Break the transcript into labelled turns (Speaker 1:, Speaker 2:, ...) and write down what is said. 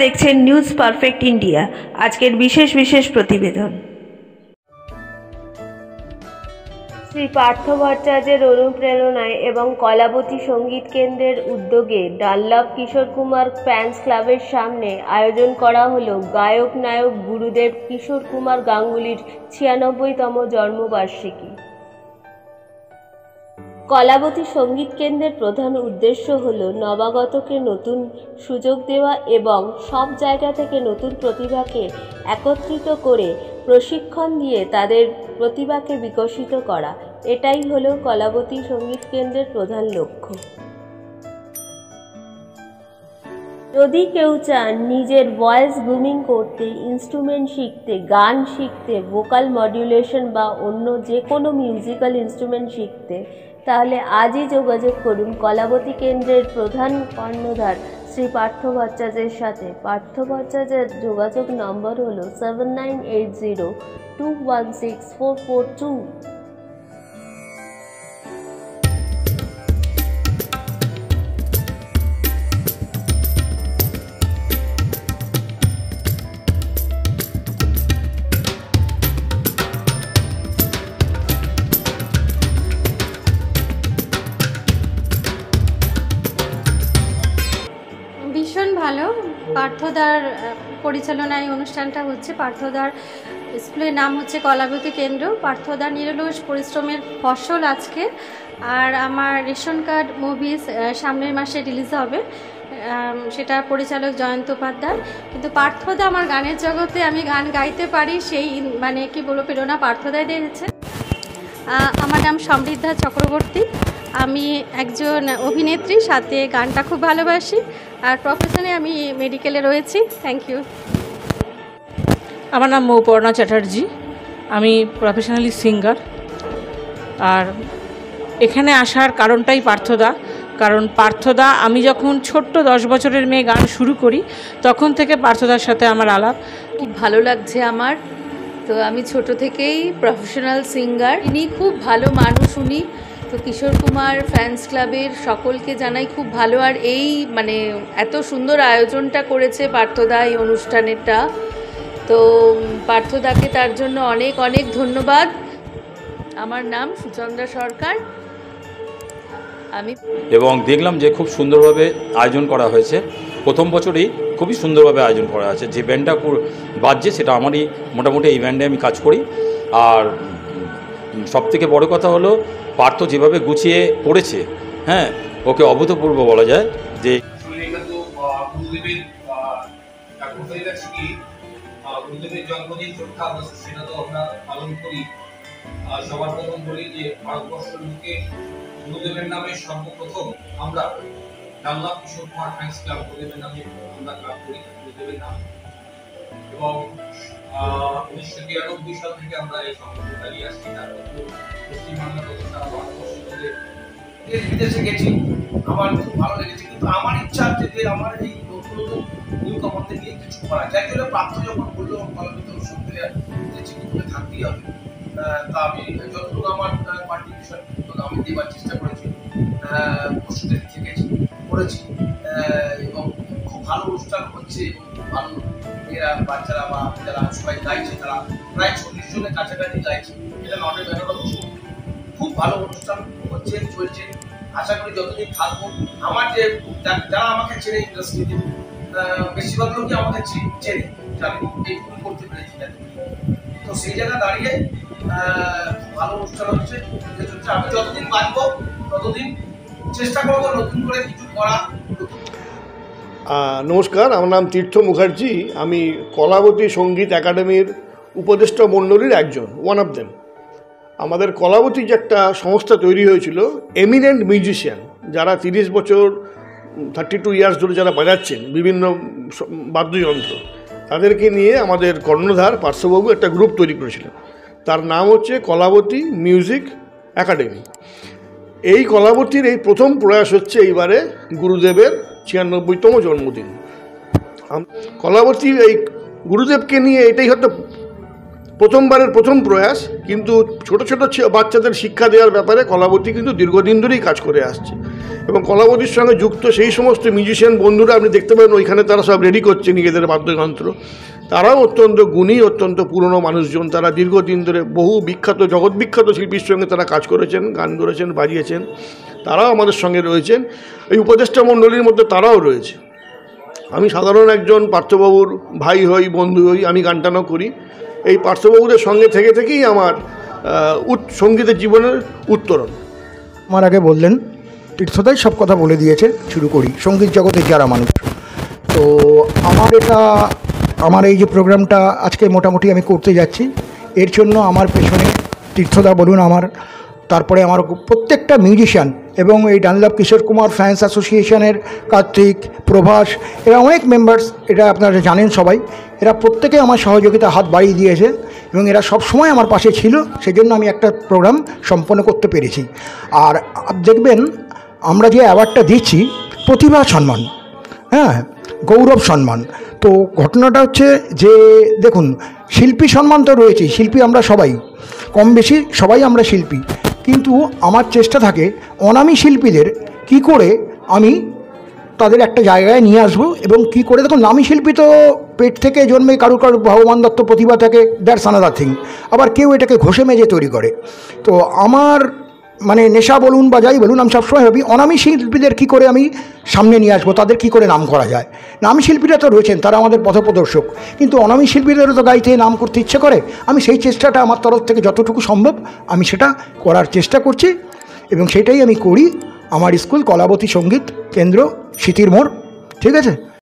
Speaker 1: দেখছেন news perfect India. আজকের বিশেষ প্রতিবেদন। শ্রী পার্থ ভট্টাচার্যের অনুপ্রেরণায় এবং কলাবতী সঙ্গীত কেন্দ্রের উদ্যোগে ডানলপ কিশোর কুমার ফ্যান্স ক্লাবের সামনে আয়োজন করা হলো গায়ক নায়ক গুরুদেব কিশোর কুমার গাঙ্গুলির ৯৬তম জন্মবার্ষিকী। কলাবতী সঙ্গীত কেন্দ্রের প্রধান উদ্দেশ্য হল নবাগতকে নতুন সুযোগ দেওয়া এবং সব জায়গা থেকে নতুন প্রতিভাকে একত্রিত করে প্রশিক্ষণ দিয়ে তাদের প্রতিভাকে বিকশিত করা। এটাই হলো কলাবতী সঙ্গীত কেন্দ্রের প্রধান লক্ষ্য। যদি কেউ চান নিজের ভয়েস গ্রুমিং করতে, ইনস্ট্রুমেন্ট শিখতে, গান শিখতে, ভোকাল মডিউলেশন বা অন্য যে কোনো মিউজিক্যাল ইনস্ট্রুমেন্ট শিখতে, তাহলে আজই যোগাযোগ করুন কলাবতী কেন্দ্রের প্রধান কর্ণধার শ্রী পার্থ ভট্টাচার্যের সাথে। পার্থ ভট্টাচার্যের যোগাযোগ নম্বর হলো 7980216442।
Speaker 2: ভীষণ ভালো। পার্থদার পরিচালনায় অনুষ্ঠানটা হচ্ছে। পার্থদার স্কুলের নাম হচ্ছে কলাবতী কেন্দ্র। পার্থদার নিরলস পরিশ্রমের ফসল আজকে। আর আমার রেশন কার্ড মুভিজ সামনের মাসে রিলিজ হবে, সেটা পরিচালক জয়ন্ত উপাধ্যায়। কিন্তু পার্থদা আমার গানের জগতে আমি গান গাইতে পারি সেই কি বলবো প্রেরণা পার্থদাই দিয়েছে। আমার নাম সমৃদ্ধা চক্রবর্তী। আমি একজন অভিনেত্রী, সাথে গানটা খুব ভালোবাসি। আর প্রফেশনে আমি মেডিকেলে রয়েছি। Thank you.
Speaker 3: আমার নাম মৌপর্ণা চ্যাটার্জি। আমি প্রফেশনালি সিঙ্গার। আর এখানে আসার কারণটাই পার্থদা। কারণ পার্থদা, আমি যখন ছোট্ট 10 বছরের মেয়ে গান শুরু করি তখন থেকে পার্থদার সাথে আমার আলাপ।
Speaker 4: খুব ভালো লাগছে আমার। তো আমি ছোট থেকেই প্রফেশনাল সিঙ্গার। ইনি খুব ভালো মানুষ। উনি তো কিশোর কুমার ফ্যান্স ক্লাবের সকলকে জানাই খুব ভালো। আর এই এত সুন্দর আয়োজনটা করেছে পার্থদা এই অনুষ্ঠানেরটা। তো পার্থদাকে তার জন্য অনেক অনেক ধন্যবাদ। আমার নাম সুচন্দ্রা সরকার।
Speaker 5: এবং দেখলাম যে খুব সুন্দরভাবে আয়োজন করা হয়েছে। প্রথম বছরই খুবই সুন্দরভাবে আয়োজন করা আছে। যে ব্যান্ডটা বাজছে সেটা আমারই, মোটামুটি এই ব্যান্ডে আমি কাজ করি। আর সবথেকে বড় কথা হলো পার্থ যেভাবে গুছিয়ে করেছে, হ্যাঁ, ওকে অভূতপূর্ব বলা যায়। যে
Speaker 6: গুরুদেবের জন্মদিন 4 আগস্ট, সেটা তো আমরা পালন করি। সবার প্রথম বলি যে ভারতবর্ষের বুকে গুরুদেবের নামে সর্বপ্রথম আমরা Dunlop Kishore Kumar fans club গুরুদেবের নামে আমরা ক্লাব করি গুরুদেবের নামে। এবং 1993 সাল থেকে আমরা এই সংগঠন চালিয়ে আসছি। তারপর পশ্চিমবাংলা তথা সারা ভারতবর্ষে বিদেশে গেছি, আমার খুব ভালো লেগেছে। কিন্তু আমার ইচ্ছা আছে যে আমার এই নতুন নিউ কমান্ডে নিয়ে কিছু করা যায়। যার জন্য প্রাপ্ত যখন বললো কলকাতা সত্যি যে চিকিৎসা থাকতেই হবে, তা আমি যতটুকু আমার কন্ট্রিবিউশন আমি দেওয়ার চেষ্টা করেছি, প্রস্তুতি থেকেছি, করেছি। এবং খুব ভালো অনুষ্ঠান হচ্ছে। ভালো মেয়েরা, বাচ্চারা বা যারা সবাই গাইছে, তারা প্রায় 40 জনের কাছাকাছি গাইছে। এটা নটে বেরোনো খুব ভালো অনুষ্ঠান হচ্ছে, চলছে। আশা করি যতদিন থাকবো, আমার যে যারা আমাকে চেনে ইন্ডাস্ট্রিতে, বেশিরভাগ লোকই আমাকে চেনে, জানে এইটুকু করতে পেরেছি। তো সেই জায়গা দাঁড়িয়ে খুব ভালো অনুষ্ঠান হচ্ছে। আমি যতদিন বাঁচবো ততদিন চেষ্টা করবো নতুন করে কিছু করা।
Speaker 7: নমস্কার, আমার নাম তীর্থ মুখার্জি। আমি কলাবতী সঙ্গীত একাডেমির উপদেষ্টা মণ্ডলীর একজন, ওয়ান অফ দেম। আমাদের কলাবতী যে একটা সংস্থা তৈরি হয়েছিল, এমিনেন্ট মিউজিশিয়ান যারা 30 বছর 32 ইয়ার্স ধরে যারা বাজাচ্ছেন বিভিন্ন বাদ্যযন্ত্র, তাদেরকে নিয়ে আমাদের কর্ণধার পার্শ্ববাবু একটা গ্রুপ তৈরি করেছিলেন। তার নাম হচ্ছে কলাবতী মিউজিক একাডেমি। এই কলাবতীর এই প্রথম প্রয়াস হচ্ছে এইবারে গুরুদেবের 96তম জন্মদিন। কলাবতী এই গুরুদেবকে নিয়ে এটাই হয়তো প্রথমবারের প্রথম প্রয়াস, কিন্তু ছোট ছোট বাচ্চাদের শিক্ষা দেওয়ার ব্যাপারে কলাবতী কিন্তু দীর্ঘদিন ধরেই কাজ করে আসছে। এবং কলাবতীর সঙ্গে যুক্ত সেই সমস্ত মিউজিশিয়ান বন্ধুরা আপনি দেখতে পাবেন ওইখানে তারা সব রেডি করছে নিজেদের বাদ্যযন্ত্র। তারাও অত্যন্ত গুণী, অত্যন্ত পুরনো মানুষজন। তারা দীর্ঘদিন ধরে বহু বিখ্যাত জগৎবিখ্যাত শিল্পীর সঙ্গে তারা কাজ করেছেন, গান করেছেন, বাজিয়েছেন। তারাও আমাদের সঙ্গে রয়েছেন। এই উপদেষ্টা মণ্ডলীর মধ্যে তারাও রয়েছে। আমি সাধারণ একজন পার্থবাবুর ভাই হই, বন্ধু হই, আমি গান টানও করি। এই পার্থবাবুদের সঙ্গে থেকে থেকেই আমার সঙ্গীতের জীবনের উত্তরণ।
Speaker 8: আমার আগে বললেন তীর্থদাই সব কথা বলে দিয়েছে। শুরু করি সঙ্গীত জগতের যারা মানুষ। তো আমার এই যে প্রোগ্রামটা আজকে মোটামুটি আমি করতে যাচ্ছি, এর জন্য আমার পেছনে তীর্থদা বলুন, তারপরে আমার প্রত্যেকটা মিউজিশিয়ান এবং এই ডানলপ কিশোর কুমার ফ্যান্স অ্যাসোসিয়েশনের কার্তিক, প্রভাস, এরা অনেক মেম্বার্স, এটা আপনারা জানেন সবাই। এরা প্রত্যেকে আমার সহযোগিতা হাত বাড়িয়ে দিয়েছে এবং এরা সব সময় আমার পাশে ছিল। সেজন্য আমি একটা প্রোগ্রাম সম্পন্ন করতে পেরেছি। আর দেখবেন আমরা যে অ্যাওয়ার্ডটা দিচ্ছি প্রতিভা সম্মান, গৌরব সম্মান। তো ঘটনাটা হচ্ছে যে দেখুন, শিল্পী সম্মান তো রয়েছে, শিল্পী আমরা সবাই কম বেশি সবাই আমরা শিল্পী, কিন্তু আমার চেষ্টা থাকে অনামী শিল্পীদের কি করে আমি তাদের একটা জায়গায় নিয়ে আসবো এবং কি করে। দেখুন, নামী শিল্পী তো পেট থেকে জন্মে, কারুর ভগবান দত্ত প্রতিভা থাকে, দ্যাটস আনাদার থিং। আবার কেউ এটাকে ঘষে মেজে তৈরি করে। তো আমার মানে নেশা বলুন বা যাই বলুন, আমি সবসময় ভাবি অনামী শিল্পীদের কী করে আমি সামনে নিয়ে আসবো, তাদের কী করে নাম করা যায়। নামী শিল্পীরা তো রয়েছেন, তারা আমাদের পথপ্রদর্শক, কিন্তু অনামী শিল্পীদেরও তো গাইতে নাম করতে ইচ্ছে করে। আমি সেই চেষ্টাটা আমার তরফ থেকে যতটুকু সম্ভব আমি সেটা করার চেষ্টা করছি এবং সেটাই আমি করি। আমার স্কুল কলাবতী সঙ্গীত কেন্দ্র, স্মৃতির মোড়, ঠিক আছে।